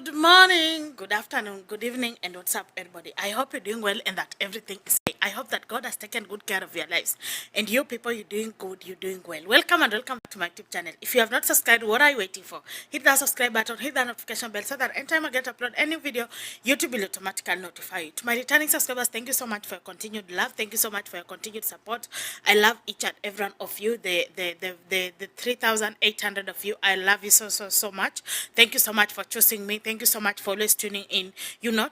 Good morning, good afternoon, good evening, and what's up, everybody? I hope you're doing well and that everything is okay. I hope that God has taken good care of your lives. And you people, you're doing good, you're doing well. Welcome and welcome to my YouTube channel. If you have not subscribed, what are you waiting for? Hit that subscribe button, hit that notification bell so that anytime I get upload any video, YouTube will automatically notify you. To my returning subscribers, thank you so much for your continued love. Thank you so much for your continued support. I love each and every one of you. The 3,800 of you, I love you so much. Thank you so much for choosing me. Thank you so much for always tuning in,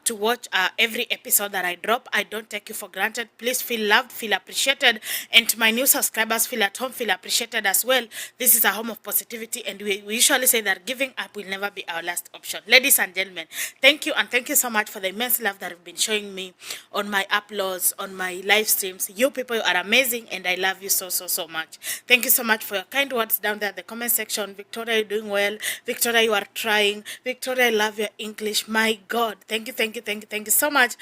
to watch every episode that I drop. I don't take you for granted. Please feel loved, feel appreciated. And to my new subscribers, feel at home, feel appreciated as well. This is a home of positivity, and we usually say that giving up will never be our last option. Ladies and gentlemen, thank you, and thank you so much for the immense love that you've been showing me on my uploads, on my live streams. You people are amazing, and I love you so much. Thank you so much for your kind words down there in the comment section. Victoria, you're doing well. Victoria, you are trying. Victoria, I love your English. My God. Thank you so much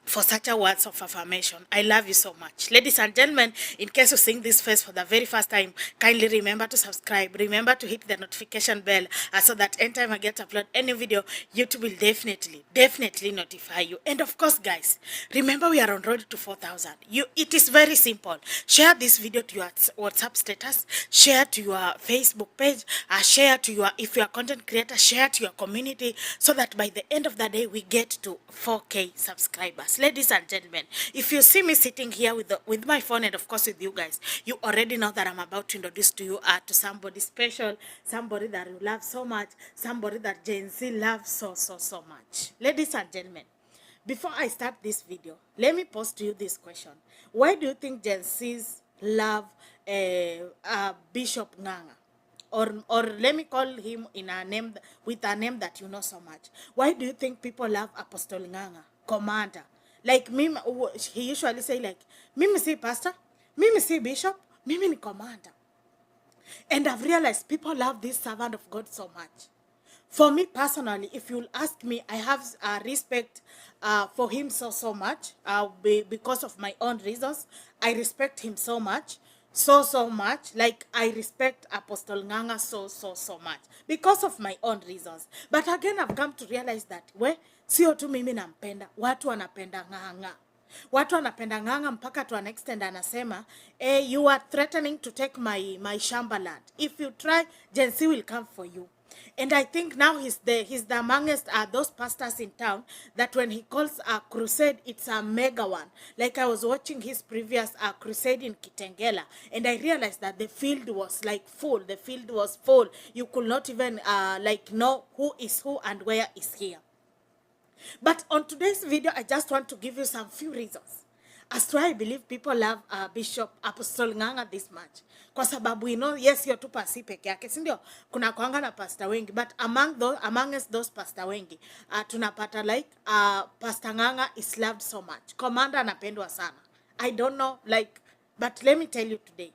for such a words of affirmation. I love you so much. Ladies and gentlemen, in case you seeing this face for the very first time, kindly remember to subscribe. Remember to hit the notification bell so that anytime I get to upload any video, YouTube will definitely notify you. And of course, guys, remember we are on road to 4,000. It is very simple. Share this video to your WhatsApp status, share to your Facebook page, share to your, if you are a content creator, share to your community so that by the end of the day, we get to 4K subscribers. Ladies and gentlemen, if you see me sitting here with my phone and of course with you guys, you already know that I'm about to introduce to you to somebody special, somebody that you love so much, somebody that Gen Z loves so much. Ladies and gentlemen, before I start this video, let me pose to you this question. Why do you think Gen Zs love Bishop Nganga? Or let me call him in a name, with a name that you know so much. Why do you think people love Apostle Nganga, commander? Like me, he usually say like, mimi si pastor, mimi si bishop, mimi ni commander. And I've realized people love this servant of God so much. For me personally, if you'll ask me, I have respect for him so much because of my own reasons. I respect him so much. So much. Like, I respect Apostle Nganga so much because of my own reasons. But again, I've come to realize that sio tu mimi nampenda, watu wanapenda Nganga. Watu wanapenda Nganga mpaka to an extent anasema, you are threatening to take my shamba land. If you try, Gen Z will come for you. And I think now he's the amongst those pastors in town that when he calls a crusade, it's a mega one. Like, I was watching his previous crusade in Kitengela, and I realized that the field was like full. The field was full. You could not even like know who is who and where is here. But on today's video, I just want to give you some few reasons as to why I believe people love Bishop Apostle Nganga this much. Kwa sababu, yes, you're tu pasi peke yake, si ndio? Kuna kuanga na pastor wengi, but amongst those pastor wengi, tunapata like Pastor Nganga is loved so much. Commander anapendwa sana. I don't know, like, but let me tell you today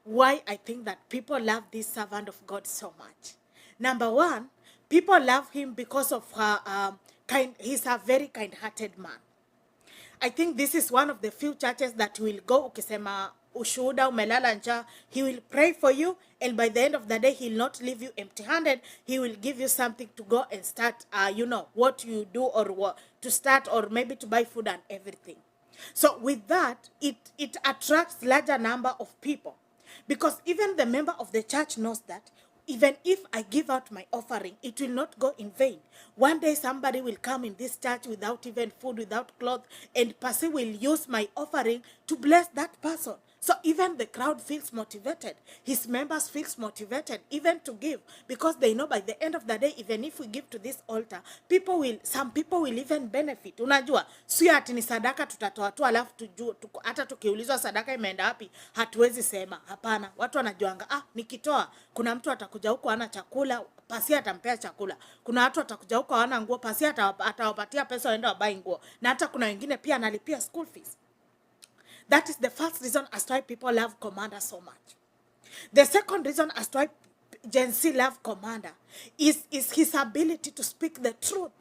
why I think that people love this servant of God so much. Number one, people love him because of her he's a very kind-hearted man. I think this is one of the few churches that will go, ukisema ushuhuda umelala njaa, he will pray for you, and by the end of the day, he'll not leave you empty-handed. He will give you something to go and start, what you do, or what to start, or maybe to buy food and everything. So with that, it attracts larger number of people, because even the member of the church knows that even if I give out my offering, it will not go in vain. One day somebody will come in this church without even food, without clothes, and person will use my offering to bless that person. So even the crowd feels motivated. His members feels motivated even to give, because they know by the end of the day, even if we give to this altar, some people will even benefit. Unajua, sio ati ni sadaka tutatoa tu alafu hata tukiulizwa sadaka imeenda wapi, hatuwezi sema. Hapana, watu wanajuanga, nikitoa kuna mtu atakuja huko hana chakula, pasi atampea chakula. Kuna watu atakuja huko hana nguo, pasi atawapatia pesa waende wabai nguo. Na hata kuna wengine pia analipia school fees. That is the first reason as to why people love Commander so much. The second reason as to why Gen Z love Commander is his ability to speak the truth,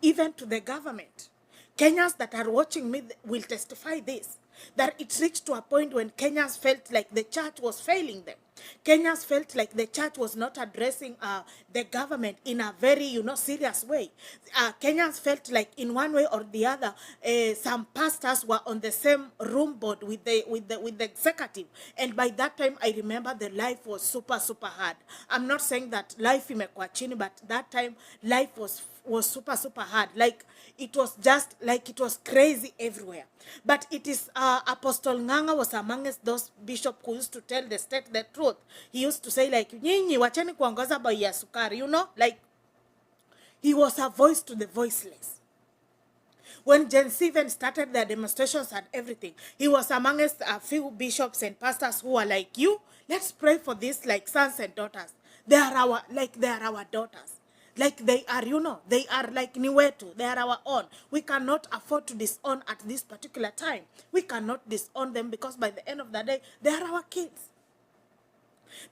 even to the government. Kenyans that are watching me will testify this, that it reached to a point when Kenyans felt like the church was failing them. Kenyans felt like the church was not addressing the government in a very, serious way. Kenyans felt like in one way or the other, some pastors were on the same room board with the executive. And by that time, I remember the life was super, super hard. I'm not saying that life imekuwa chini, but that time life was super, super hard. Like it was just like it was crazy everywhere. But it is Apostle Nganga was amongst those bishops who used to tell the state the truth. He used to say like, nyinyi wacheni kuongoza by ya sukari, like he was a voice to the voiceless. When Gen Z even started their demonstrations and everything, he was amongst a few bishops and pastors who were like, let's pray for this like sons and daughters. They are our daughters. Like they are, they are like Niwetu. They are our own. We cannot afford to disown at this particular time. We cannot disown them because by the end of the day, they are our kids.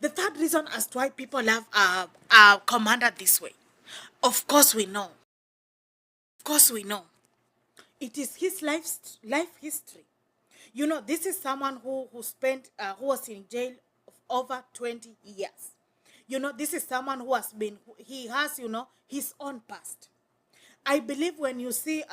The third reason as to why people love our commander this way, of course we know. Of course we know. It is his life history. This is someone who was in jail over 20 years. This is someone who has his own past. I believe when you see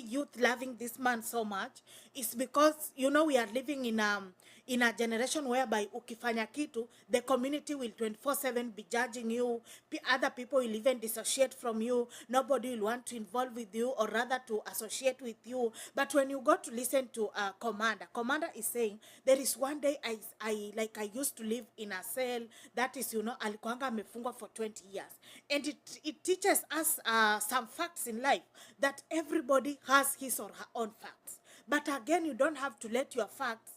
youth loving this man so much, it's because we are living in a generation whereby ukifanya kitu, the community will 24/7 be judging you. Other people will even dissociate from you. Nobody will want to involve with you or rather to associate with you. But when you go to listen to Commander is saying there is one day I used to live in a cell that is alikuanga amefungwa for 20 years, and it teaches us some facts in life that everybody has his or her own facts. But again, you don't have to let your facts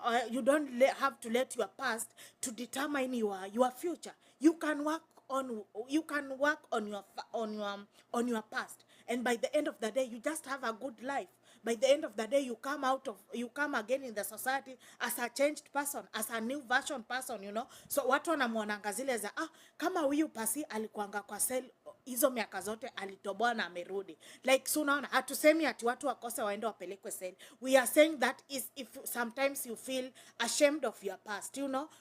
have to let your past to determine your future. You can work on your past, and by the end of the day, you just have a good life. By the end of the day, you come again in the society as a changed person, as a new version person, So watu wanamuonanga zile za kama huyu pasi alikuanga kwa cell hizo miaka zote alitoboa na amerudi. Like so unaona, hatusemi ati watu wakose waende wapelekwe cell. We are saying that is if sometimes you feel ashamed of your past,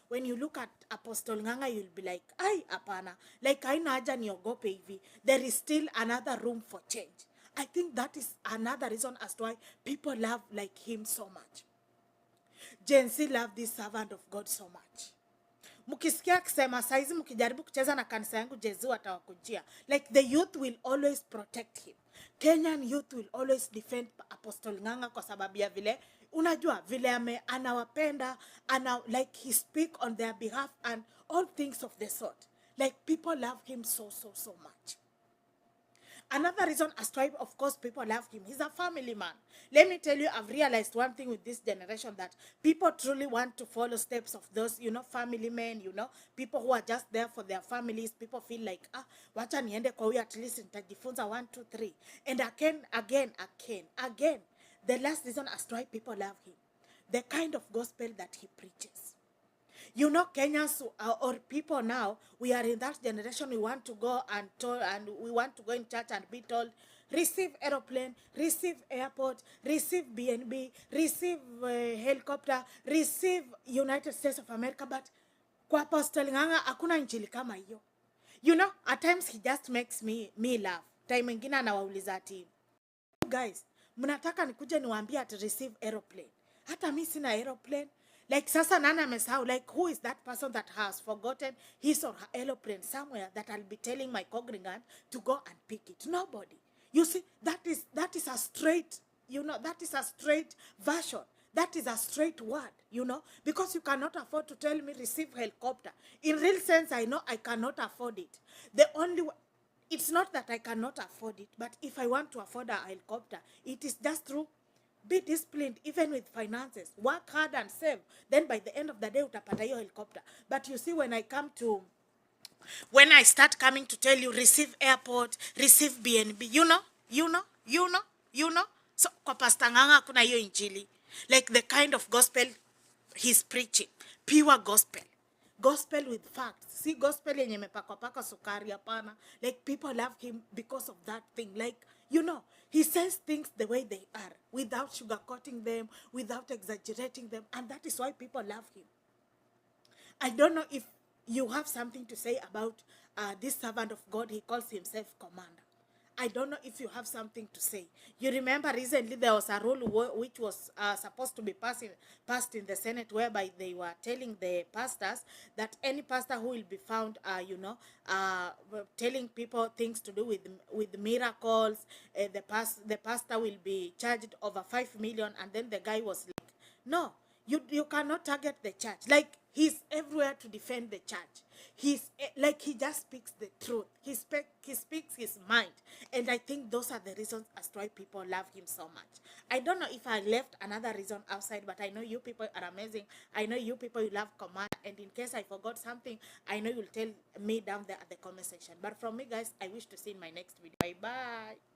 when you look at Apostle Nganga, you'll be like, ai hapana, like haina haja niogope hivi. There is still another room for change. I think that is another reason as to why people love like him so much. Gen Z love this servant of God so much. Mukisikia akisema saizi mkijaribu kucheza na kanisa yangu Jesu atawakujia. Like the youth will always protect him. Kenyan youth will always defend Apostle Nganga kwa sababu ya vile unajua vile anawapenda, like he speak on their behalf and all things of the sort. Like people love him so much. Another reason as to why, of course, people love him, he's a family man. Let me tell you, I've realized one thing with this generation, that people truly want to follow steps of those, family men, people who are just there for their families. People feel like, wacha niende kwa huyu, at least nitajifunza 1, 2, 3. And again, the last reason as to why people love him, the kind of gospel that he preaches. Kenyans or people now, we are in that generation. We want to go and we want to go in church and be told, receive aeroplane, receive airport, receive BNB, receive helicopter, receive United States of America. But kwa Apostle Nganga hakuna injili kama hiyo. At times he just makes me laugh. Time mwingine anawauliza ati, guys, mnataka nikuje niwaambie at receive aeroplane? Hata mimi sina aeroplane. Like sasa nana amesahau, like who is that person that has forgotten his or her aeroplane somewhere that I'll be telling my congregant to go and pick it? Nobody. You see, that is a straight, that is a straight version. That is a straight word, because you cannot afford to tell me receive helicopter. In real sense, I know I cannot afford it. It's not that I cannot afford it, but if I want to afford a helicopter, it is just through be disciplined, even with finances. Work hard and save. Then by the end of the day, utapata hiyo helicopter. But you see, when I start coming to tell you, receive airport, receive BNB, So, kwa Pastor Nganga kuna hiyo injili. Like the kind of gospel he's preaching. Pure gospel. Gospel with facts. See, gospel yenye mepakwa sukari hapana. Like people love him because of that thing. Like, he says things the way they are, without sugarcoating them, without exaggerating them, and that is why people love him. I don't know if you have something to say about this servant of God. He calls himself commander. I don't know if you have something to say. You remember recently there was a rule which was supposed to be passed in the Senate, whereby they were telling the pastors that any pastor who will be found, telling people things to do with miracles, the pastor will be charged over 5 million. And then the guy was like, no, you cannot target the church. Like, he's everywhere to defend the church. Like, he just speaks the truth. He speaks his mind. And I think those are the reasons as to why people love him so much. I don't know if I left another reason outside, but I know you people are amazing. I know you people, you love command. And in case I forgot something, I know you'll tell me down there at the comment section. But from me, guys, I wish to see you in my next video. Bye bye.